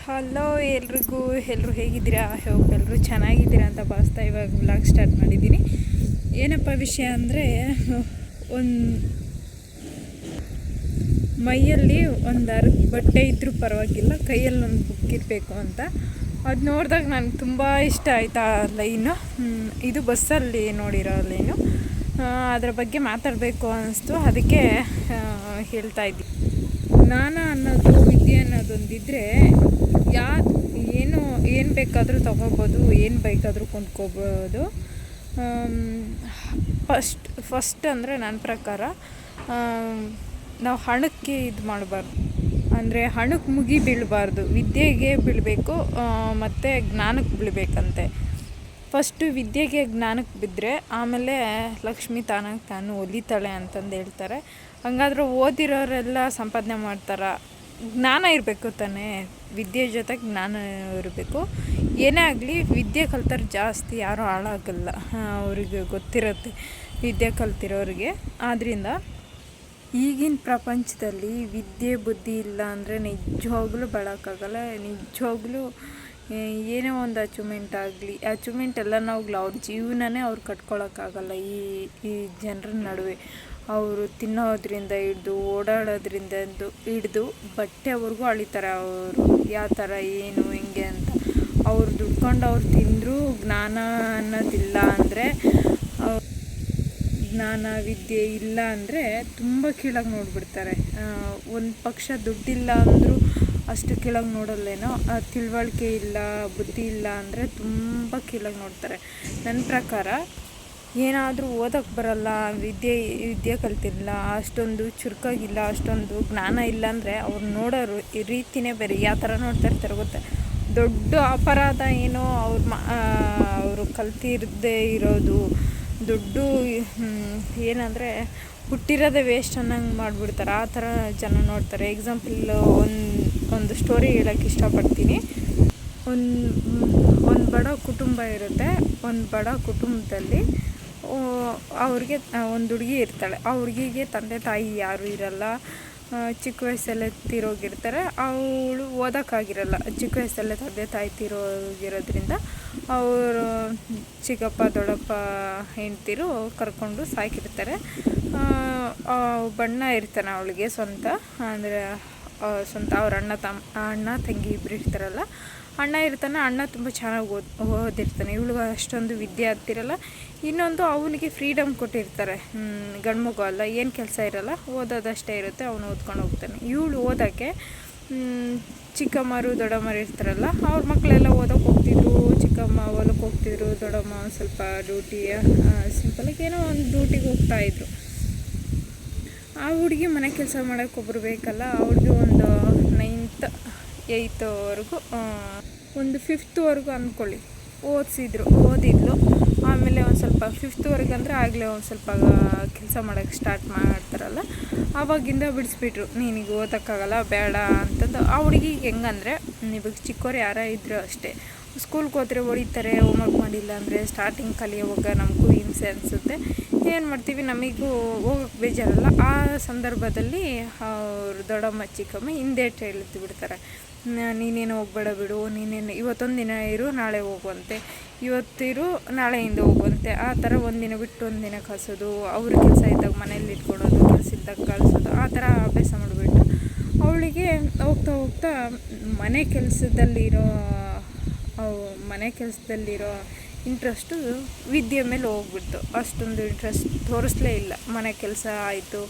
Hello ಎಲ್ಲರೂ ಹೇಗಿದ್ದೀರಾ? Hope ಎಲ್ಲರೂ ಚೆನ್ನಾಗಿದ್ದೀರಾ ಅಂತ ಭಾವಿಸ್ತಾ ಇವಾಗ ವ್ಲಾಗ್ ಸ್ಟಾರ್ಟ್ ಮಾಡಿದ್ದೀನಿ. ಏನಪ್ಪ ವಿಷಯ ಅಂದರೆ, ಒಂದು ಮೈಯಲ್ಲಿ ಒಂದು ಬಟ್ಟೆ ಇದ್ದರೂ ಪರವಾಗಿಲ್ಲ, ಕೈಯಲ್ಲಿ ಒಂದು ಬುಕ್ ಇರಬೇಕು ಅಂತ. ಅದು ನೋಡಿದಾಗ ನನಗೆ ತುಂಬ ಇಷ್ಟ ಆಯಿತು ಆ ಲೈನು. ಇದು ಬಸ್ಸಲ್ಲಿ ನೋಡಿರೋ ಲೈನು. ಅದರ ಬಗ್ಗೆ ಮಾತಾಡಬೇಕು ಅನ್ನಿಸ್ತು, ಅದಕ್ಕೆ ಹೇಳ್ತಾ ಇದ್ದೀನಿ. ಜ್ಞಾನ ಅನ್ನೋದು, ವಿದ್ಯೆ ಅನ್ನೋದೊಂದಿದ್ರೆ ಏನು ಬೇಕಾದರೂ ತೊಗೋಬೋದು, ಏನು ಬೇಕಾದರೂ ಕೊಂಡ್ಕೋಬೋದು. ಫಸ್ಟ್ ಅಂದರೆ ನನ್ನ ಪ್ರಕಾರ ನಾವು ಹಣಕ್ಕೆ ಇದು ಮಾಡಬಾರ್ದು, ಅಂದರೆ ಹಣಕ್ಕೆ ಮುಗಿ ಬೀಳಬಾರ್ದು, ವಿದ್ಯೆಗೆ ಬೀಳಬೇಕು ಮತ್ತು ಜ್ಞಾನಕ್ಕೆ ಬೀಳಬೇಕಂತೆ. ಫಸ್ಟು ವಿದ್ಯೆಗೆ ಜ್ಞಾನಕ್ಕೆ ಬಿದ್ದರೆ ಆಮೇಲೆ ಲಕ್ಷ್ಮಿ ತಾನು ಒಲಿತಾಳೆ ಅಂತಂದು ಹೇಳ್ತಾರೆ. ಹಂಗಾದ್ರೆ ಓದಿರೋರೆಲ್ಲ ಸಂಪಾದನೆ ಮಾಡ್ತಾರೆ. ಜ್ಞಾನ ಇರಬೇಕು ತಾನೇ, ವಿದ್ಯೆ ಜೊತೆಗೆ ಜ್ಞಾನ ಇರಬೇಕು. ಏನೇ ಆಗಲಿ ವಿದ್ಯೆ ಕಲ್ತರೆ ಜಾಸ್ತಿ ಯಾರೂ ಹಾಳಾಗಲ್ಲ, ಅವ್ರಿಗೆ ಗೊತ್ತಿರುತ್ತೆ ವಿದ್ಯೆ ಕಲ್ತಿರೋರಿಗೆ. ಆದ್ದರಿಂದ ಈಗಿನ ಪ್ರಪಂಚದಲ್ಲಿ ವಿದ್ಯೆ ಬುದ್ಧಿ ಇಲ್ಲ ಅಂದರೆ ನಿಜವಾಗ್ಲೂ ಬಾಳೋಕ್ಕಾಗಲ್ಲ. ನಿಜವಾಗ್ಲೂ ಏನೇ ಒಂದು ಅಚೀವ್ಮೆಂಟ್ ಎಲ್ಲನೂ ಹೋಗ್ಲಿ, ಅವ್ರ ಜೀವನನೇ ಅವ್ರು ಕಟ್ಕೊಳ್ಳೋಕ್ಕಾಗಲ್ಲ. ಈ ಜನರ ನಡುವೆ ಅವರು ತಿನ್ನೋದ್ರಿಂದ ಹಿಡ್ದು, ಓಡಾಡೋದ್ರಿಂದ ಹಿಡ್ದು ಬಟ್ಟೆವರೆಗೂ ಅಳಿತಾರೆ. ಅವರು ಯಾವ ಥರ ಏನು ಹೆಂಗೆ ಅಂತ ಅವ್ರು ದುಡ್ಕೊಂಡು ಅವ್ರು ತಿಂದರೂ ಜ್ಞಾನ ಅನ್ನೋದಿಲ್ಲ ಅಂದರೆ, ಜ್ಞಾನ ವಿದ್ಯೆ ಇಲ್ಲ ಅಂದರೆ ತುಂಬ ಕೀಳಾಗಿ ನೋಡಿಬಿಡ್ತಾರೆ. ಒಂದು ಪಕ್ಷ ದುಡ್ಡಿಲ್ಲ ಅಂದರೂ ಅಷ್ಟು ಕೀಳಾಗಿ ನೋಡಲ್ಲೇನೋ, ತಿಳುವಳಿಕೆ ಇಲ್ಲ, ಬುದ್ಧಿ ಇಲ್ಲ ಅಂದರೆ ತುಂಬ ಕೀಳಾಗಿ ನೋಡ್ತಾರೆ. ನನ್ನ ಪ್ರಕಾರ ಏನಾದರೂ ಓದೋಕ್ಕೆ ಬರಲ್ಲ, ವಿದ್ಯೆ ಕಲ್ತಿಲ್ಲ, ಅಷ್ಟೊಂದು ಚುರುಕಾಗಿಲ್ಲ, ಅಷ್ಟೊಂದು ಜ್ಞಾನ ಇಲ್ಲ ಅಂದರೆ ಅವ್ರು ನೋಡೋರು ಈ ರೀತಿಯೇ ಬೇರೆ, ಯಾವ ಥರ ನೋಡ್ತಾ ಇರ್ತಾರೆ ಗೊತ್ತಾ. ದೊಡ್ಡ ಅಪರಾಧ ಏನೋ ಅವರು ಕಲ್ತಿರದೇ ಇರೋದು, ದುಡ್ಡು ಏನಂದರೆ ಹುಟ್ಟಿರೋದೇ ವೇಸ್ಟ್ ಅನ್ನಂಗೆ ಮಾಡಿಬಿಡ್ತಾರೆ. ಆ ಥರ ಜನ ನೋಡ್ತಾರೆ. ಎಕ್ಸಾಂಪಲ್ ಒಂದು ಸ್ಟೋರಿ ಹೇಳೋಕ್ಕೆ ಇಷ್ಟಪಡ್ತೀನಿ. ಒಂದು ಬಡ ಕುಟುಂಬ ಇರುತ್ತೆ. ಒಂದು ಬಡ ಕುಟುಂಬದಲ್ಲಿ ಅವ್ರಿಗೆ ಒಂದು ಹುಡುಗಿ ಇರ್ತಾಳೆ. ಆ ಹುಡುಗಿಗೆ ತಂದೆ ತಾಯಿ ಯಾರೂ ಇರಲ್ಲ, ಚಿಕ್ಕ ವಯಸ್ಸಲ್ಲೇ ತೀರೋಗಿರ್ತಾರೆ. ಅವಳು ಓದೋಕ್ಕಾಗಿರಲ್ಲ, ಚಿಕ್ಕ ವಯಸ್ಸಲ್ಲೇ ತಂದೆ ತಾಯಿ ತೀರೋಗಿರೋದ್ರಿಂದ ಅವರು ಚಿಕ್ಕಪ್ಪ ದೊಡ್ಡಪ್ಪ ಹೆಂಡ್ತಿರು ಕರ್ಕೊಂಡು ಸಾಕಿರ್ತಾರೆ. ಬಣ್ಣ ಇರ್ತಾನೆ ಅವಳಿಗೆ ಸ್ವಂತ, ಅಂದರೆ ಸ್ವಂತ ಅವ್ರ ಅಣ್ಣ ತಂಗಿ ಇಬ್ಬರು ಇರ್ತಾರಲ್ಲ. ಅಣ್ಣ ಇರ್ತಾನೆ, ಅಣ್ಣ ತುಂಬ ಚೆನ್ನಾಗಿ ಓದಿರ್ತಾನೆ, ಇವಳಿಗೆ ಅಷ್ಟೊಂದು ವಿದ್ಯೆ ಹತ್ತಿರಲ್ಲ. ಇನ್ನೊಂದು ಅವನಿಗೆ ಫ್ರೀಡಮ್ ಕೊಟ್ಟಿರ್ತಾರೆ, ಗಂಡು ಮಗು ಅಲ್ಲ, ಏನು ಕೆಲಸ ಇರಲ್ಲ, ಓದೋದಷ್ಟೇ ಇರುತ್ತೆ, ಅವನು ಓದ್ಕೊಂಡು ಹೋಗ್ತಾನೆ. ಇವಳು ಓದೋಕ್ಕೆ ಚಿಕ್ಕಮ್ಮರು ದೊಡ್ಡಮ್ಮರು ಇರ್ತಾರಲ್ಲ, ಅವ್ರ ಮಕ್ಕಳೆಲ್ಲ ಓದೋಕ್ಕೆ ಹೋಗ್ತಿದ್ರು. ಚಿಕ್ಕಮ್ಮ ಹೊಲಕ್ಕೆ ಹೋಗ್ತಿದ್ರು, ದೊಡ್ಡಮ್ಮ ಸ್ವಲ್ಪ ಡ್ಯೂಟಿ ಸಿಂಪಲಾಗಿ ಏನೋ ಒಂದು ಡ್ಯೂಟಿಗೆ ಹೋಗ್ತಾಯಿದ್ರು. ಆ ಹುಡುಗಿ ಮನೆ ಕೆಲಸ ಮಾಡೋಕ್ಕೆ ಒಬ್ಬರು ಬೇಕಲ್ಲ. ಅವ್ಳಿಗೆ ಒಂದು 9th 8thವರೆಗೂ, ಒಂದು 5thವರೆಗೂ ಅಂದ್ಕೊಳ್ಳಿ ಓದಿದ್ಲು. ಆಮೇಲೆ ಒಂದು ಸ್ವಲ್ಪ 5thವರೆಗೆ ಅಂದರೆ ಆಗಲೇ ಒಂದು ಸ್ವಲ್ಪ ಕೆಲಸ ಮಾಡೋಕ್ಕೆ ಸ್ಟಾರ್ಟ್ ಮಾಡ್ತಾರಲ್ಲ, ಆವಾಗಿಂದ ಬಿಡಿಸ್ಬಿಟ್ರು, ನೀನಿಗೆ ಓದೋಕ್ಕಾಗಲ್ಲ ಬೇಡ ಅಂತಂದು. ಆ ಹುಡುಗಿಗೆ ಹೆಂಗಂದರೆ, ಇವಾಗ ಚಿಕ್ಕವ್ರು ಯಾರ ಇದ್ದರೂ ಅಷ್ಟೇ, ಸ್ಕೂಲ್ಗೆ ಹೋದರೆ ಹೊಡಿತಾರೆ, ಹೋಮ್ವರ್ಕ್ ಮಾಡಿಲ್ಲ ಅಂದರೆ. ಸ್ಟಾರ್ಟಿಂಗ್ ಕಲಿಯೋವಾಗ ನಮಗೂ ಹಿಂಸೆ ಅನಿಸುತ್ತೆ, ಏನು ಮಾಡ್ತೀವಿ, ನಮಗೂ ಹೋಗೋಕ್ಕೆ ಬೇಜಾರಲ್ಲ. ಆ ಸಂದರ್ಭದಲ್ಲಿ ಅವ್ರು ದೊಡ್ಡಮ್ಮ ಚಿಕ್ಕಮ್ಮ ಹಿಂದೇಟು ಹೇಳ್ತು ಬಿಡ್ತಾರೆ, ನೀನೇನು ಹೋಗ್ಬೇಡ ಬಿಡು, ನೀನೇನು ಇವತ್ತೊಂದು ದಿನ ಇರು, ನಾಳೆ ಹೋಗುವಂತೆ, ಇವತ್ತಿರು ನಾಳೆಯಿಂದ ಹೋಗುವಂತೆ. ಆ ಥರ ಒಂದಿನ ಬಿಟ್ಟು ಒಂದಿನ ಕಳಿಸೋದು, ಅವ್ರ ಕೆಲಸ ಇದ್ದಾಗ ಮನೇಲಿ ಇಟ್ಕೊಳೋದು, ಕೆಲಸ ಇದ್ದಾಗ ಕಳಿಸೋದು, ಆ ಥರ ಅಭ್ಯಾಸ ಮಾಡಿಬಿಟ್ಟು ಅವಳಿಗೆ ಹೋಗ್ತಾ ಹೋಗ್ತಾ ಮನೆ ಕೆಲಸದಲ್ಲಿರೋ ಇಂಟ್ರೆಸ್ಟು ವಿದ್ಯೆ ಮೇಲೆ ಹೋಗ್ಬಿಡ್ತು. ಅಷ್ಟೊಂದು ಇಂಟ್ರೆಸ್ಟ್ ತೋರಿಸ್ಲೇ ಇಲ್ಲ. ಮನೆ ಕೆಲಸ ಆಯಿತು,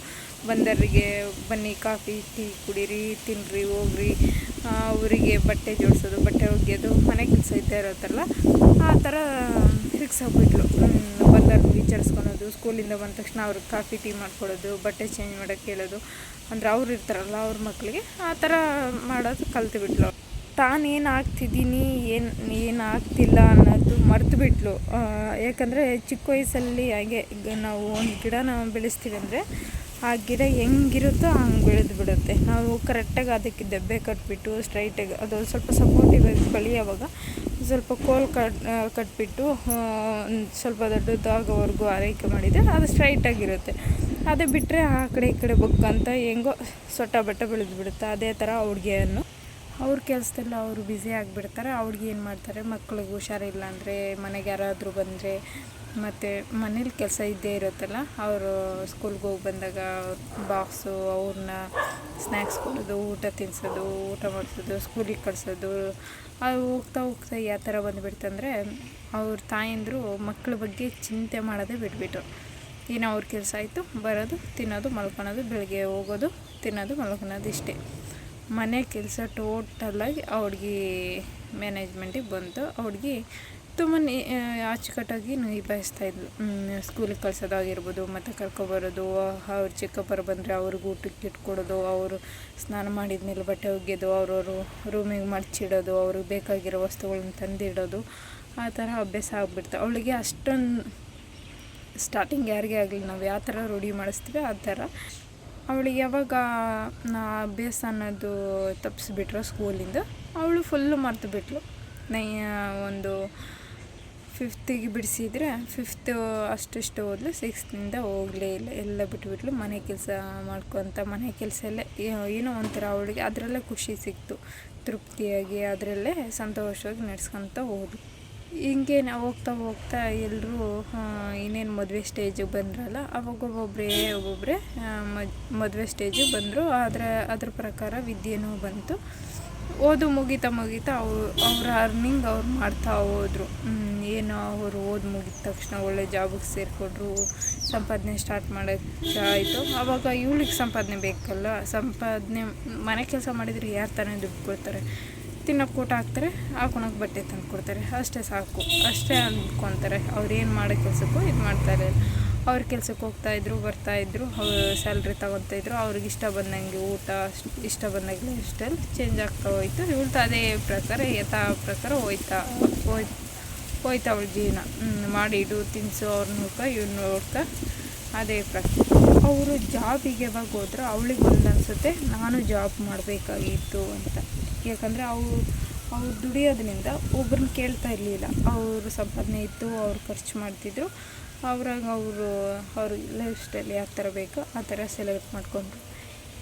ಬಂದವರಿಗೆ ಬನ್ನಿ ಕಾಫಿ ಟೀ ಕುಡೀರಿ, ತಿನ್ನಿರಿ, ಹೋಗ್ರಿ, ಅವರಿಗೆ ಬಟ್ಟೆ ಜೋಡಿಸೋದು, ಬಟ್ಟೆ ಒಗೆಯೋದು, ಮನೆ ಕೆಲಸ ಇದ್ದೇ ಇರುತ್ತಲ್ಲ, ಆ ಥರ ಫಿಕ್ಸ್ ಆಗಿಬಿಟ್ಲು. ಬಂದವ್ರನ್ನ ವಿಚಾರಿಸ್ಕೊಳೋದು, ಸ್ಕೂಲಿಂದ ಬಂದ ತಕ್ಷಣ ಅವ್ರಿಗೆ ಕಾಫಿ ಟೀ ಮಾಡ್ಕೊಡೋದು, ಬಟ್ಟೆ ಚೇಂಜ್ ಮಾಡೋಕ್ಕೆ ಹೇಳೋದು, ಅಂದರೆ ಅವ್ರು ಇರ್ತಾರಲ್ಲ ಅವ್ರ ಮಕ್ಕಳಿಗೆ, ಆ ಥರ ಮಾಡೋದು ಕಲ್ತ್ಬಿಟ್ಲು. ತಾನೇನು ಆಗ್ತಿದ್ದೀನಿ, ಏನು ಆಗ್ತಿಲ್ಲ ಅನ್ನೋದು ಮರೆತುಬಿಟ್ಲು. ಯಾಕಂದರೆ ಚಿಕ್ಕ ವಯಸ್ಸಲ್ಲಿ ಹಾಗೆ ನಾವು ಒಂದು ಗಿಡನ ಬೆಳೆಸ್ತೀವಿ ಅಂದರೆ ಆ ಗಿಡ ಹೆಂಗಿರುತ್ತೋ ಹಂಗೆ ಬೆಳೆದು ಬಿಡುತ್ತೆ. ನಾವು ಕರೆಕ್ಟಾಗಿ ಅದಕ್ಕೆ ದೆಬ್ಬೆ ಕಟ್ಬಿಟ್ಟು ಸ್ಟ್ರೈಟಾಗಿ ಅದು ಸ್ವಲ್ಪ ಸಪೋರ್ಟಿವ್ ಆಗಿ ಬೆಳೆಯೋವಾಗ ಸ್ವಲ್ಪ ಕೋಲ್ ಕಟ್ಬಿಟ್ಟು ಸ್ವಲ್ಪ ದೊಡ್ಡದಾಗೋವರೆಗೂ ಆರೈಕೆ ಮಾಡಿದರೆ ಅದು ಸ್ಟ್ರೈಟಾಗಿರುತ್ತೆ. ಅದು ಬಿಟ್ಟರೆ ಆ ಕಡೆ ಈ ಕಡೆ ಬಗ್ಗಂತ ಹೆಂಗೋ ಸೊಟ್ಟ ಬಟ್ಟ ಬೆಳೆದು ಬಿಡುತ್ತೆ. ಅದೇ ಥರ ಹುಡುಗಿಯನ್ನು ಅವ್ರ ಕೆಲಸದಲ್ಲ ಅವರು ಬ್ಯುಸಿ ಆಗಿಬಿಡ್ತಾರೆ. ಅವ್ರಿಗೆ ಏನು ಮಾಡ್ತಾರೆ, ಮಕ್ಳಿಗೆ ಹುಷಾರಿಲ್ಲ ಅಂದರೆ, ಮನೆಗೆ ಯಾರಾದರೂ ಬಂದರೆ, ಮತ್ತು ಮನೇಲಿ ಕೆಲಸ ಇದ್ದೇ ಇರುತ್ತಲ್ಲ, ಅವರು ಸ್ಕೂಲ್ಗೆ ಹೋಗಿ ಬಂದಾಗ ಬಾಕ್ಸು ಅವ್ರನ್ನ ಸ್ನ್ಯಾಕ್ಸ್ ಕೊಡೋದು, ಊಟ ತಿನ್ನಿಸೋದು, ಊಟ ಮಾಡಿಸೋದು, ಸ್ಕೂಲಿಗೆ ಕಳಿಸೋದು, ಅದು ಹೋಗ್ತಾ ಹೋಗ್ತಾ ಯಾವ ಥರ ಬಂದುಬಿಡ್ತಂದರೆ ಅವ್ರ ತಾಯಂದಿರು ಮಕ್ಕಳ ಬಗ್ಗೆ ಚಿಂತೆ ಮಾಡೋದೇ ಬಿಟ್ಬಿಟ್ರು. ಏನೋ ಅವ್ರ ಕೆಲಸ ಆಯಿತು, ಬರೋದು, ತಿನ್ನೋದು, ಮಲ್ಕೊಳೋದು, ಬೆಳಗ್ಗೆ ಹೋಗೋದು, ತಿನ್ನೋದು, ಮಲ್ಕೊಳೋದು, ಇಷ್ಟೇ. ಮನೆ ಕೆಲಸ ಟೋಟಲಾಗಿ ಅವ್ಳಿಗೆ ಮ್ಯಾನೇಜ್ಮೆಂಟಿಗೆ ಬಂತು. ಅವ್ಳಿಗೆ ತುಂಬ ಅಚ್ಚುಕಟ್ಟಾಗಿ ನಿಭಾಯಿಸ್ತಾಯಿದ್ಲು. ಸ್ಕೂಲಿಗೆ ಕಳ್ಸೋದಾಗಿರ್ಬೋದು, ಮತ್ತು ಕರ್ಕೊಬರೋದು, ಅವ್ರು ಚಿಕ್ಕಪ್ಪರು ಬಂದರೆ ಅವ್ರಿಗೆ ಊಟಕ್ಕೆ ಇಟ್ಕೊಡೋದು, ಅವರು ಸ್ನಾನ ಮಾಡಿದ್ಮೇಲೆ ಬಟ್ಟೆ ಒಗೆಯೋದು, ಅವ್ರವರು ರೂಮಿಗೆ ಮಡಚಿಡೋದು, ಅವ್ರಿಗೆ ಬೇಕಾಗಿರೋ ವಸ್ತುಗಳನ್ನ ತಂದಿಡೋದು, ಆ ಥರ ಅಭ್ಯಾಸ ಆಗಿಬಿಡ್ತು ಅವಳಿಗೆ. ಅಷ್ಟೊಂದು ಸ್ಟಾರ್ಟಿಂಗ್ ಯಾರಿಗೇ ಆಗಲಿ ನಾವು ಯಾವ ಥರ ರೂಢಿ ಮಾಡಿಸ್ತೀವಿ ಆ ಥರ ಅವಳಿಗೆ ಯಾವಾಗ ನಾ ಅಭ್ಯಾಸ ಅನ್ನೋದು ತಪ್ಪಿಸ್ಬಿಟ್ರು ಸ್ಕೂಲಿಂದ, ಅವಳು ಫುಲ್ಲು ಮರ್ತು ಬಿಟ್ಲು. ಒಂದು 5th ಬಿಡಿಸಿದರೆ 5th ಅಷ್ಟಿಷ್ಟು ಹೋದ್ಲು, 6th ಹೋಗಲೇ ಇಲ್ಲ, ಎಲ್ಲ ಬಿಟ್ಬಿಟ್ಲು. ಮನೆ ಕೆಲಸ ಮಾಡ್ಕೊತ ಮನೆ ಕೆಲಸ ಎಲ್ಲ ಏನೋ ಒಂಥರ ಅವಳಿಗೆ ಅದರಲ್ಲೇ ಖುಷಿ ಸಿಕ್ತು, ತೃಪ್ತಿಯಾಗಿ ಅದರಲ್ಲೇ ಸಂತೋಷವಾಗಿ ನಡೆಸ್ಕೊತ ಹೋದ್ಲು. ಹಿಂಗೆ ನಾವು ಹೋಗ್ತಾ ಹೋಗ್ತಾ ಎಲ್ಲರೂ ಇನ್ನೇನು ಮದುವೆ ಸ್ಟೇಜಿಗೆ ಬಂದ್ರಲ್ಲ, ಅವಾಗ ಒಬ್ಬೊಬ್ಬರೇ ಮದುವೆ ಸ್ಟೇಜಿಗೆ ಬಂದರು. ಅದ್ರ ಪ್ರಕಾರ ವಿದ್ಯೆನೂ ಬಂತು. ಓದು ಮುಗಿತಾ ಅವ್ರ ಅರ್ನಿಂಗ್ ಅವ್ರು ಮಾಡ್ತಾ ಹೋದರು. ಏನು ಅವರು ಮುಗಿದ ತಕ್ಷಣ ಒಳ್ಳೆ ಜಾಬಿಗೆ ಸೇರಿಕೊಂಡ್ರು, ಸಂಪಾದನೆ ಸ್ಟಾರ್ಟ್ ಮಾಡೋಕ್ಕೆ ಆಯಿತು. ಆವಾಗ ಇವಳಿಗೆ ಸಂಪಾದನೆ ಬೇಕಲ್ಲ, ಸಂಪಾದನೆ ಮನೆ ಕೆಲಸ ಮಾಡಿದರೆ ಯಾರು ತಾನೇ ದುಡ್ಡು ಕೊಡ್ತಾರೆ, ತಿನ್ನೋಕ್ಕೆ ಊಟ ಹಾಕ್ತಾರೆ, ಹಾಕೊಳಕ್ಕೆ ಬಟ್ಟೆ ತಂದು ಕೊಡ್ತಾರೆ, ಅಷ್ಟೇ ಸಾಕು, ಅಷ್ಟೇ ಅಂದ್ಕೊತಾರೆ. ಅವ್ರು ಏನು ಮಾಡೋ ಕೆಲಸಕ್ಕೂ ಇದು ಮಾಡ್ತಾರೆ. ಅವ್ರ ಕೆಲಸಕ್ಕೆ ಹೋಗ್ತಾಯಿದ್ರು, ಬರ್ತಾಯಿದ್ರು, ಅವ್ರು ಸ್ಯಾಲ್ರಿ ತೊಗೊತಾಯಿದ್ರು. ಅವ್ರಿಗೆ ಇಷ್ಟ ಬಂದಂಗೆ ಊಟ, ಇಷ್ಟ ಬಂದಂಗೆ ಲೈಫ್ ಸ್ಟೈಲ್ ಚೇಂಜ್ ಆಗ್ತಾ ಹೋಯ್ತು. ಇವಳ್ದು ಅದೇ ಪ್ರಕಾರ ಪ್ರಕಾರ ಹೋಯ್ತು ಅವಳ ಜೀವನ. ಮಾಡಿಡು ತಿನ್ನಿಸು, ಅವ್ರ ನೋಡ್ಕ ಇವ್ರು ನೋಡ್ಕ, ಅದೇ ಪ್ರಕಾರ. ಅವರು ಜಾಬಿಗೆ ಯಾವಾಗ ಹೋದ್ರೆ ಅವಳಿಗೆ ಒಂದು ಅನಿಸುತ್ತೆ, ನಾನು ಜಾಬ್ ಮಾಡಬೇಕಾಗಿತ್ತು ಅಂತ. ಯಾಕಂದರೆ ಅವ್ರು ದುಡಿಯೋದ್ರಿಂದ ಒಬ್ರನ್ನ ಕೇಳ್ತಾ ಇರಲಿಲ್ಲ. ಅವರು ಸಂಪಾದನೆ ಇತ್ತು, ಅವ್ರು ಖರ್ಚು ಮಾಡ್ತಿದ್ರು. ಅವ್ರಾಗ ಅವ್ರ ಲೈಫ್ ಸ್ಟೈಲ್ ಯಾವ ಥರ ಬೇಕೋ ಆ ಥರ ಸೆಲೆಕ್ಟ್ ಮಾಡ್ಕೊಂಡ್ರು.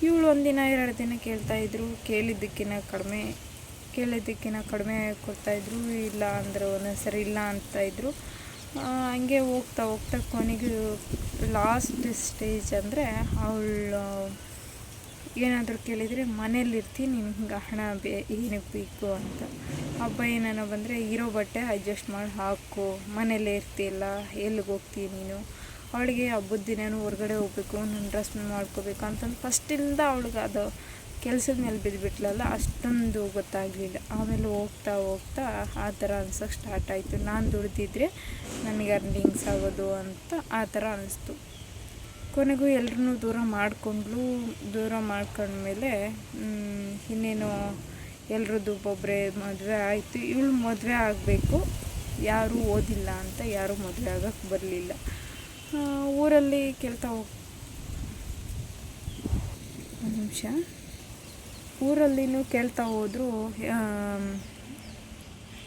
ಇವಳು 1 ದಿನ 2 ದಿನ ಕೇಳ್ತಾಯಿದ್ರು, ಕೇಳಿದ್ದಕ್ಕಿಂತ ಕಡಿಮೆ ಕೊಡ್ತಾಯಿದ್ರು, ಇಲ್ಲ ಅಂದರೆ ಒಂದೊಂದು ಸರಿ ಇಲ್ಲ ಅಂತಾಯಿದ್ರು. ಹಂಗೆ ಹೋಗ್ತಾ ಕೊನೆಗೆ ಲಾಸ್ಟ್ ಸ್ಟೇಜ್ ಅಂದರೆ ಅವಳು ಏನಾದರೂ ಕೇಳಿದರೆ ಮನೇಲಿರ್ತೀನಿ, ನಿಮ್ಗೆ ಹಣ ಏನಕ್ಕೆ ಬೇಕು ಅಂತ. ಹಬ್ಬ ಏನಾರ ಬಂದರೆ ಇರೋ ಬಟ್ಟೆ ಅಡ್ಜಸ್ಟ್ ಮಾಡಿ ಹಾಕು, ಮನೇಲೇ ಇರ್ತೀಯಲ್ಲ, ಎಲ್ಲಿಗೆ ಹೋಗ್ತೀನಿ ನೀನು. ಅವಳಿಗೆ ಹಬ್ಬದ ದಿನವೂ ಹೊರಗಡೆ ಹೋಗ್ಬೇಕು, ನನ್ನ ಡ್ರೆಸ್ ಮಾಡ್ಕೋಬೇಕು ಅಂತಂದು ಫಸ್ಟಿಂದ ಅವಳಿಗೆ ಅದು ಕೆಲಸದ ಮೇಲೆ ಬಿದ್ದುಬಿಟ್ಲಲ್ಲ, ಅಷ್ಟೊಂದು ಗೊತ್ತಾಗಲಿಲ್ಲ. ಆಮೇಲೆ ಹೋಗ್ತಾ ಆ ಥರ ಅನ್ಸೋಕ್ಕೆ ಸ್ಟಾರ್ಟ್ ಆಯಿತು. ನಾನು ದುಡ್ದಿದ್ರೆ ನನಗೆ ಅರ್ನಿಂಗ್ಸ್ ಆಗೋದು ಅಂತ ಆ ಥರ ಅನ್ನಿಸ್ತು. ಕೊನೆಗೂ ಎಲ್ಲರೂ ದೂರ ಮಾಡ್ಕೊಂಡ್ಮೇಲೆ ಇನ್ನೇನು ಎಲ್ರದ್ದು ಒಬ್ಬೊಬ್ಬರೇ ಮದುವೆ ಆಯಿತು. ಇವಳು ಮದುವೆ ಆಗಬೇಕು, ಯಾರೂ ಓದಿಲ್ಲ ಅಂತ ಯಾರೂ ಮದುವೆ ಆಗೋಕ್ಕೆ ಬರಲಿಲ್ಲ. ಊರಲ್ಲಿ ಊರಲ್ಲಿನೂ ಕೇಳ್ತಾ ಹೋದರು,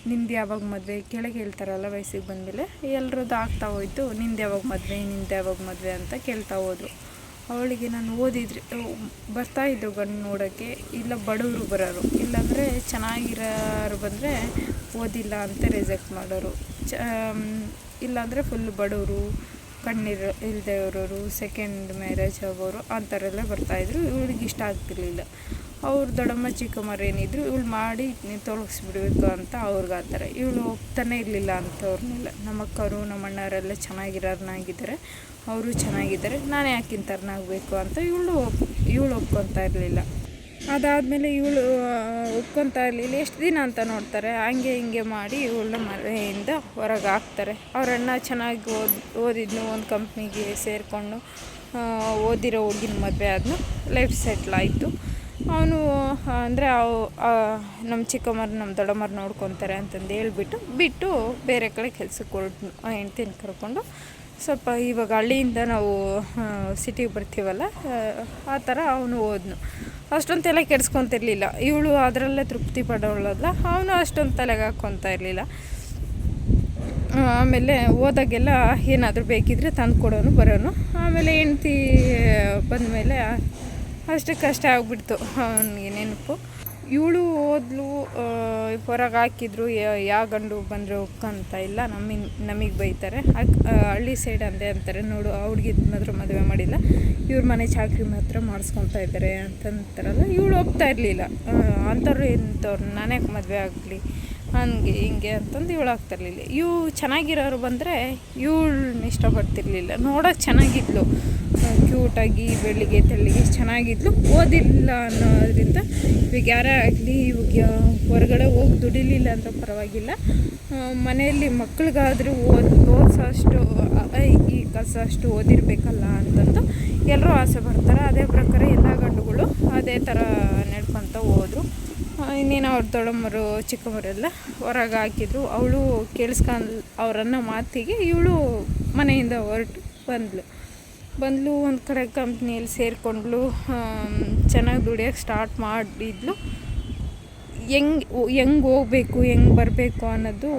ನಿಂದು ಯಾವಾಗ ಮದುವೆ ಕೆಳಗೆ ಹೇಳ್ತಾರಲ್ಲ ವಯಸ್ಸಿಗೆ ಬಂದಮೇಲೆ, ಎಲ್ಲರದ್ದು ಆಗ್ತಾ ಹೋಯ್ತು. ನಿಂದು ಯಾವಾಗ ಮದುವೆ ಅಂತ ಕೇಳ್ತಾ ಹೋದರು. ಅವಳಿಗೆ ನಾನು ಓದಿದ್ರೆ ಬರ್ತಾಯಿದ್ರು ಗಂಡು ನೋಡೋಕ್ಕೆ, ಇಲ್ಲ ಬಡವರು ಬರೋರು, ಇಲ್ಲಾಂದರೆ ಚೆನ್ನಾಗಿರೋರು ಬಂದರೆ ಓದಿಲ್ಲ ಅಂತ ರಿಜೆಕ್ಟ್ ಮಾಡೋರು, ಇಲ್ಲಾಂದರೆ ಫುಲ್ ಬಡವರು, ಕಣ್ಣೀರು ಇಲ್ಲದೆ ಇರೋರು, ಸೆಕೆಂಡ್ ಮ್ಯಾರೇಜ್ ಆಗೋರು ಅಂಥವರೆಲ್ಲ ಬರ್ತಾಯಿದ್ರು. ಇವಳಿಗೆ ಇಷ್ಟ ಆಗ್ತಿರ್ಲಿಲ್ಲ. ಅವ್ರ ದೊಡ್ಡಮ್ಮ ಚಿಕ್ಕಮ್ಮರು ಏನಿದ್ರು ಇವಳು ಮಾಡಿ ತೊಲಗಿಸ್ಬಿಡ್ಬೇಕು ಅಂತ ಅವ್ರಿಗೆ ಆ ಥರ. ಇವಳು ಒಪ್ತಾನೆ ಇರಲಿಲ್ಲ ಅಂಥವ್ರನ್ನೆಲ್ಲ. ನಮ್ಮ ಅಕ್ಕವರು ನಮ್ಮ ಅಣ್ಣವರೆಲ್ಲ ಚೆನ್ನಾಗಿರೋರ್ನಾಗಿದ್ದಾರೆ, ಅವರು ಚೆನ್ನಾಗಿದ್ದಾರೆ, ನಾನು ಯಾಕಿಂತರ್ನಾಗಬೇಕು ಅಂತ ಇವಳು ಒಪ್ಕೊತಾ ಇರಲಿಲ್ಲ. ಅದಾದಮೇಲೆ ಇವಳು ಒಪ್ಕೊತಾ ಇರಲಿಲ್ಲ. ಎಷ್ಟು ದಿನ ಅಂತ ನೋಡ್ತಾರೆ, ಹಿಂಗೆ ಮಾಡಿ ಇವಳನ್ನ ಮನೆಯಿಂದ ಹೊರಗೆ ಹಾಕ್ತಾರೆ. ಅವ್ರ ಅಣ್ಣ ಚೆನ್ನಾಗಿ ಓದಿದ್ನು, ಒಂದು ಕಂಪ್ನಿಗೆ ಸೇರಿಕೊಂಡು ಓದಿರೋ ಹುಡುಗಿನ ಮದುವೆ ಆದ್ನು, ಲೈಫ್ ಸೆಟ್ಲ್ ಆಯಿತು. ಅವನು ಅಂದರೆ ನಮ್ಮ ಚಿಕ್ಕಮ್ಮರು ನಮ್ಮ ದೊಡ್ಡಮ್ಮರು ನೋಡ್ಕೊತಾರೆ ಅಂತಂದು ಬಿಟ್ಟು ಬೇರೆ ಕಡೆ ಕೆಲ್ಸಕ್ಕೆ ಹೊರಟ್ನು. ಹೆಂಡ್ತಿನ ಕರ್ಕೊಂಡು ಸ್ವಲ್ಪ ಇವಾಗ ಹಳ್ಳಿಯಿಂದ ನಾವು ಸಿಟಿಗೆ ಬರ್ತೀವಲ್ಲ, ಆ ಥರ ಅವನು ಹೋದ್ನು. ಅಷ್ಟೊಂದು ತಲೆ ಕೆಡಿಸ್ಕೊತಿರ್ಲಿಲ್ಲ. ಇವಳು ಅದರಲ್ಲೇ ತೃಪ್ತಿ ಪಡೋಳಲ್ಲ, ಅವನು ಅಷ್ಟೊಂದು ತಲೆಗೆ ಹಾಕ್ಕೊತಾ ಇರಲಿಲ್ಲ. ಆಮೇಲೆ ಹೋದಾಗೆಲ್ಲ ಏನಾದರೂ ಬೇಕಿದ್ರೆ ತಂದು ಕೊಡೋನು ಬರೋನು. ಆಮೇಲೆ ಹೆಂಡ್ತಿ ಬಂದಮೇಲೆ ಅಷ್ಟಕ್ಕಷ್ಟೇ ಆಗಿಬಿಡ್ತು ಅವನಿಗೆ ನೆನಪು. ಇವಳು ಹೋದ್ಲು, ಹೊರಗೆ ಹಾಕಿದ್ರು, ಯಾವ ಗಂಡು ಬಂದರೆ ಒಪ್ಕೊಂತ ಇಲ್ಲ, ನಮಗೆ ಬೈತಾರೆ. ಹಳ್ಳಿ ಸೈಡ್ ಅಂತಾರೆ, ನೋಡು ಆ ಹುಡುಗಿ ಮಾತ್ರ ಮದುವೆ ಮಾಡಿಲ್ಲ, ಇವ್ರ ಮನೆ ಚಾಕರಿ ಮಾತ್ರ ಮಾಡಿಸ್ಕೊತಾ ಇದ್ದಾರೆ ಅಂತಂತಾರಲ್ಲ. ಇವಳು ಒಪ್ತಾ ಇರಲಿಲ್ಲ. ಅಂಥವ್ರು ಇಂಥವ್ರು ನಾನೇ ಮದುವೆ ಆಗಲಿ ಹಂಗೆ ಹಿಂಗೆ ಅಂತಂದು ಇವಳು ಆಗ್ತಿರ್ಲಿಲ್ಲ. ಇವು ಚೆನ್ನಾಗಿರೋರು ಬಂದರೆ ಇವಳನ್ನ ಇಷ್ಟಪಡ್ತಿರ್ಲಿಲ್ಲ. ನೋಡೋಕೆ ಚೆನ್ನಾಗಿದ್ಲು, ಕ್ಯೂಟಾಗಿ ಬೆಳ್ಳಿಗೆ ತೆಳ್ಳಿಗೆ ಚೆನ್ನಾಗಿದ್ಲು. ಓದಿಲ್ಲ ಅನ್ನೋದ್ರಿಂದ ಇವಾಗ ಯಾರೇ ಆಗಲಿ, ಇವಾಗ ಹೊರಗಡೆ ಹೋಗಿ ದುಡಿಲಿಲ್ಲ ಅಂತ ಪರವಾಗಿಲ್ಲ, ಮನೆಯಲ್ಲಿ ಮಕ್ಳಿಗಾದರೂ ಓದಿಸೋಷ್ಟು ಈ ಕೆಲಸ ಅಷ್ಟು ಓದಿರಬೇಕಲ್ಲ ಅಂತಂದು ಎಲ್ಲರೂ ಆಸೆ ಪಡ್ತಾರೆ. ಅದೇ ಪ್ರಕಾರ ಎಲ್ಲ ಗಂಡುಗಳು ಅದೇ ಥರ ನಡ್ಕೊತ ಹೋದರು. ಇನ್ನೇನು ಅವ್ರ ದೊಡ್ಡಮ್ಮರು ಚಿಕ್ಕಮ್ಮರೆಲ್ಲ ಹೊರಗೆ ಹಾಕಿದ್ರು. ಅವಳು ಅವರನ್ನ ಮಾತಿಗೆ ಇವಳು ಮನೆಯಿಂದ ಹೊರಟು ಬಂದಳು. ಒಂದು ಕಡೆ ಕಂಪ್ನಿಯಲ್ಲಿ ಸೇರಿಕೊಂಡ್ಳು, ಚೆನ್ನಾಗಿ ದುಡಿಯೋಕ್ಕೆ ಸ್ಟಾರ್ಟ್ ಮಾಡಿದ್ಲು. ಹೆಂಗೆ ಹೋಗ್ಬೇಕು, ಹೆಂಗೆ ಬರಬೇಕು ಅನ್ನೋದು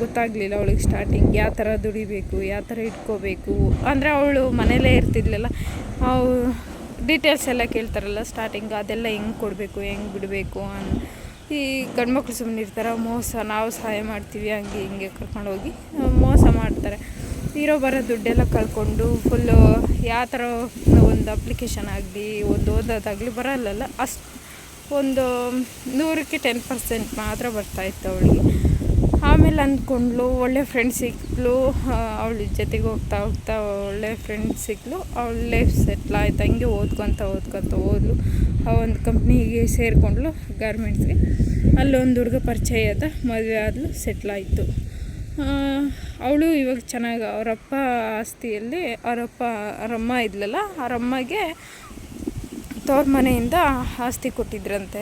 ಗೊತ್ತಾಗಲಿಲ್ಲ ಅವಳಿಗೆ. ಸ್ಟಾರ್ಟಿಂಗ್ ಯಾವ ಥರ ದುಡಿಬೇಕು, ಯಾವ ಥರ ಇಟ್ಕೋಬೇಕು ಅಂದರೆ ಅವಳು ಮನೇಲೇ ಇರ್ತಿದ್ಲಲ್ಲ, ಡೀಟೇಲ್ಸ್ ಎಲ್ಲ ಕೇಳ್ತಾರಲ್ಲ ಸ್ಟಾರ್ಟಿಂಗ್, ಅದೆಲ್ಲ ಹೆಂಗೆ ಕೊಡಬೇಕು, ಹೆಂಗೆ ಬಿಡಬೇಕು ಈ ಗಂಡ್ಮಕ್ಳು ಸುಮ್ಮನೆ ಇರ್ತಾರೆ, ಮೋಸ, ನಾವು ಸಹಾಯ ಮಾಡ್ತೀವಿ ಹಂಗೆ ಹಿಂಗೆ ಕರ್ಕೊಂಡೋಗಿ ಮೋಸ ಮಾಡ್ತಾರೆ. ಇರೋ ಬರೋ ದುಡ್ಡೆಲ್ಲ ಕಳ್ಕೊಂಡು ಫುಲ್ಲು ಯಾವ ಥರ ಒಂದು ಅಪ್ಲಿಕೇಶನ್ ಆಗಲಿ ಒಂದು ಓದೋದಾಗಲಿ ಬರಲ್ಲಲ್ಲ, ಅಷ್ಟು ಒಂದು 100ಕ್ಕೆ 10% ಮಾತ್ರ ಬರ್ತಾಯಿತ್ತು ಅವಳಿಗೆ. ಆಮೇಲೆ ಅಂದ್ಕೊಂಡ್ಳು, ಒಳ್ಳೆ ಫ್ರೆಂಡ್ ಸಿಕ್ಕಳು, ಅವಳ ಜೊತೆಗೆ ಹೋಗ್ತಾ ಒಳ್ಳೆ ಫ್ರೆಂಡ್ ಸಿಕ್ಕಳು. ಅವಳ ಲೈಫ್ ಸೆಟ್ಲ್ ಆಯ್ತು. ಹಂಗೆ ಓದ್ಕೊತ ಹೋದ್ಲು. ಆ ಒಂದು ಕಂಪ್ನಿಗೆ ಸೇರಿಕೊಂಡ್ಳು, ಗಾರ್ಮೆಂಟ್ಸ್ಗೆ. ಅಲ್ಲೊಂದು ಹುಡುಗ ಪರಿಚಯ ಆದ, ಮದುವೆ ಆದಳು, ಸೆಟ್ಲಾಯಿತು. ಅವಳು ಇವಾಗ ಚೆನ್ನಾಗಿ ಅವರಪ್ಪ ಆಸ್ತಿಯಲ್ಲಿ ಅವರಮ್ಮ ಇದ್ಲಲ್ಲ, ಅವರಮ್ಮಗೆ ತವ್ರ ಮನೆಯಿಂದ ಆಸ್ತಿ ಕೊಟ್ಟಿದ್ರಂತೆ.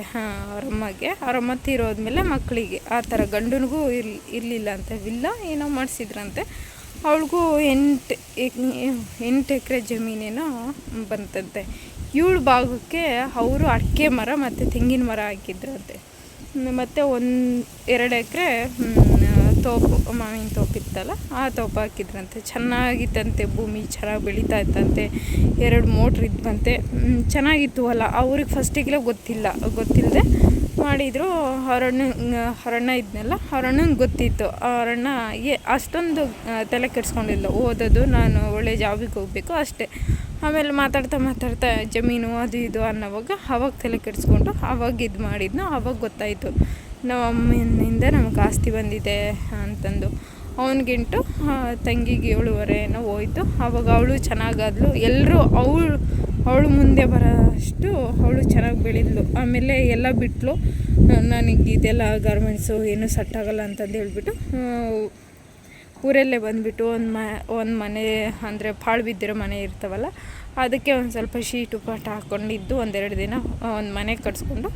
ಅವರಮ್ಮ ತೀರೋದ್ಮೇಲೆ ಮಕ್ಕಳಿಗೆ ಆ ಥರ ಗಂಡನಿಗೂ ಇರಲಿಲ್ಲ ಅಂತೆ, ವಿಲ್ಲ ಏನೋ ಮಾಡಿಸಿದ್ರಂತೆ. ಅವಳಿಗೂ 8 ಎಕರೆ ಜಮೀನೇನೋ ಬಂತಂತೆ. ಇವಳು ಭಾಗಕ್ಕೆ ಅವರು ಅಡಿಕೆ ಮರ ಮತ್ತು ತೆಂಗಿನ ಮರ ಹಾಕಿದ್ರಂತೆ. ಮತ್ತು 2 ಎಕರೆ ಮಾವಿನ ತೋಪಿತ್ತಲ್ಲ, ಆ ತೋಪು ಹಾಕಿದ್ರಂತೆ. ಚೆನ್ನಾಗಿತ್ತಂತೆ, ಭೂಮಿ ಚೆನ್ನಾಗಿ ಬೆಳೀತಾ ಇತ್ತಂತೆ. 2 ಮೋಟ್ರ್ ಇದ್ವಂತೆ, ಚೆನ್ನಾಗಿತ್ತು ಅಲ್ಲ. ಅವ್ರಿಗೆ ಫಸ್ಟಿಗೆ ಗೊತ್ತಿಲ್ಲದೆ ಮಾಡಿದರು. ಅವರಣ್ಣ ಇದ್ನಲ್ಲ, ಅವರಣ್ಣಂಗೆ ಗೊತ್ತಿತ್ತು. ಅವರಣ್ಣ ಅಷ್ಟೊಂದು ತಲೆ ಕೆಡಿಸ್ಕೊಂಡಿಲ್ಲ, ಓದೋದು, ನಾನು ಒಳ್ಳೆ ಜಾಬಿಗೆ ಹೋಗಬೇಕು ಅಷ್ಟೇ. ಆಮೇಲೆ ಮಾತಾಡ್ತಾ ಜಮೀನು ಅದು ಇದು ಅನ್ನೋವಾಗ ಅವಾಗ ತಲೆ ಕೆಡಿಸ್ಕೊಂಡು ಅವಾಗ ಇದು ಮಾಡಿದ್ನು. ಅವಾಗ ಗೊತ್ತಾಯಿತು ನಮ್ಮ ಅಮ್ಮನಿಂದ ನಮಗೆ ಆಸ್ತಿ ಬಂದಿದೆ ಅಂತಂದು. ಅವನಿಗಿಂಟು ತಂಗಿಗೆ 7.5 ಏನೋ ಹೋಯ್ತು. ಆವಾಗ ಅವಳು ಚೆನ್ನಾಗಾದ್ಲು. ಎಲ್ಲರೂ ಅವಳು ಮುಂದೆ ಬರೋಷ್ಟು ಅವಳು ಚೆನ್ನಾಗಿ ಬೆಳೆದ್ಲು. ಆಮೇಲೆ ಎಲ್ಲ ಬಿಟ್ಟಳು. ನನಗೆ ಇದೆಲ್ಲ ಗಾರ್ಮೆಂಟ್ಸು ಏನೂ ಸೆಟ್ ಆಗಲ್ಲ ಅಂತಂದು ಹೇಳ್ಬಿಟ್ಟು ಊರಲ್ಲೇ ಬಂದುಬಿಟ್ಟು ಒಂದು ಮನೆ ಅಂದರೆ ಪಾಳು ಬಿದ್ದಿರೋ ಮನೆ ಇರ್ತಾವಲ್ಲ, ಅದಕ್ಕೆ ಒಂದು ಸ್ವಲ್ಪ ಶೀಟು ಪಾಟ ಹಾಕ್ಕೊಂಡಿದ್ದು 1-2 ದಿನ ಒಂದು ಮನೆ ಕಟ್ಸ್ಕೊಂಡು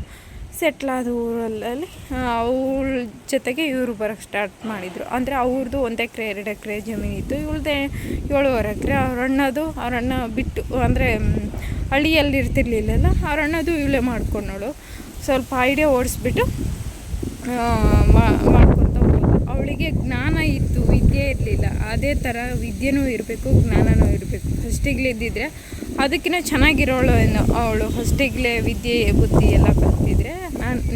ಸೆಟ್ಲಾದ ಊರಲ್ಲಿ. ಅವಳ ಜೊತೆಗೆ ಇವರು ಬರೋಕ್ಕೆ ಸ್ಟಾರ್ಟ್ ಮಾಡಿದರು. ಅಂದರೆ ಅವ್ರದ್ದು 1 ಎಕರೆ 2 ಎಕರೆ ಜಮೀನಿತ್ತು, ಇವಳದೇ 7.5 ಎಕರೆ. ಅವರಣ್ಣ ಬಿಟ್ಟು ಅಂದರೆ ಹಳ್ಳಿಯಲ್ಲಿ ಇರ್ತಿರ್ಲಿಲ್ಲಲ್ಲ, ಅವರಣ್ಣದು ಇವಳೇ ಮಾಡ್ಕೊಂಡವಳು. ಸ್ವಲ್ಪ ಐಡಿಯಾ ಓಡಿಸ್ಬಿಟ್ಟು ಮಾಡ್ಕೊತ ಹೋಗೋದು. ಅವಳಿಗೆ ಜ್ಞಾನ ಇತ್ತು, ವಿದ್ಯೆ ಇರಲಿಲ್ಲ. ಅದೇ ಥರ ವಿದ್ಯೆನೂ ಇರಬೇಕು, ಜ್ಞಾನನೂ ಇರಬೇಕು. ಫಸ್ಟಿಗ್ಲಿದ್ದಿದ್ರೆ ಅದಕ್ಕಿಂತ ಚೆನ್ನಾಗಿರೋಳು ಅವಳು. ಫಸ್ಟಿಗ್ಲೇ ವಿದ್ಯೆ ಬುದ್ಧಿ ಎಲ್ಲ ಕಲ್ತಿದ್ರೆ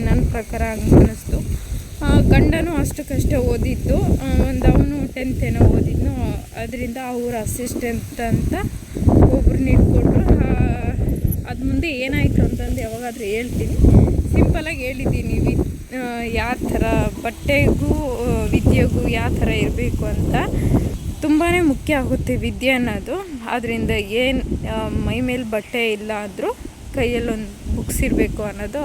ನನ್ನ ಪ್ರಕಾರ ಹಂಗೆ ಅನ್ನಿಸ್ತು. ಗಂಡನೂ ಅಷ್ಟಕ್ಕಷ್ಟೇ ಓದಿದ್ದು, ಅವನು 10th ಏನೋ ಓದಿದ್ನು. ಅದರಿಂದ ಅವ್ರ ಅಸಿಸ್ಟೆಂಟ್ ಅಂತ ಒಬ್ರನ್ನ ಇಟ್ಕೊಂಡ್ರು. ಅದು ಮುಂದೆ ಏನಾಯಿತು ಅಂತಂದು ಯಾವಾಗಾದರೂ ಹೇಳ್ತೀನಿ. ಸಿಂಪಲಾಗಿ ಹೇಳಿದ್ದೀನಿ, ಯಾವ ಥರ ಬಟ್ಟೆಗೂ ವಿದ್ಯೆಗೂ ಯಾವ ಥರ ಇರಬೇಕು ಅಂತ. ತುಂಬಾ ಮುಖ್ಯ ಆಗುತ್ತೆ ವಿದ್ಯೆ ಅನ್ನೋದು. ಆದ್ದರಿಂದ ಏನು ಮೈ ಮೇಲೆ ಬಟ್ಟೆ ಇಲ್ಲ ಆದರೂ ಕೈಯಲ್ಲೊಂದು ಬುಕ್ಸ್ ಇರಬೇಕು ಅನ್ನೋದು.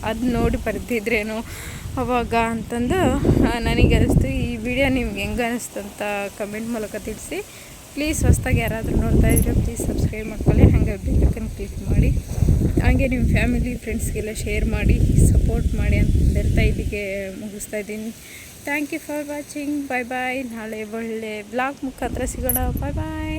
ಅದು ನೋಡಿ ಬರೆದಿದ್ರೇನೋ ಅವಾಗ ಅಂತಂದು ನನಗೆ ಅನಿಸ್ತು. ಈ ವಿಡಿಯೋ ನಿಮ್ಗೆ ಹೆಂಗೆ ಅನ್ನಿಸ್ತು ಅಂತ ಕಮೆಂಟ್ ಮೂಲಕ ತಿಳಿಸಿ. ಪ್ಲೀಸ್ ಹೊಸದಾಗಿ ಯಾರಾದರೂ ನೋಡ್ತಾ ಇದ್ರೆ ಪ್ಲೀಸ್ ಸಬ್ಸ್ಕ್ರೈಬ್ ಮಾಡ್ಕೊಳ್ಳಿ. ಹಾಗೆ ಬೆಲ್ಲೈಕನ್ ಕ್ಲಿಕ್ ಮಾಡಿ, ಹಾಗೆ ನಿಮ್ಮ ಫ್ಯಾಮಿಲಿ ಫ್ರೆಂಡ್ಸ್ಗೆಲ್ಲ ಶೇರ್ ಮಾಡಿ, ಸಪೋರ್ಟ್ ಮಾಡಿ ಅಂತ ಹೇಳ್ತಾ ಇಲ್ಲಿಗೆ ಮುಗಿಸ್ತಾ ಇದ್ದೀನಿ. Thank you for watching. Bye. ನಾಳೆ ಒಳ್ಳೆ ಬ್ಲಾಗ್ ಮುಖಾಂತರ ಸಿಗೋಣ. ಬಾಯ್.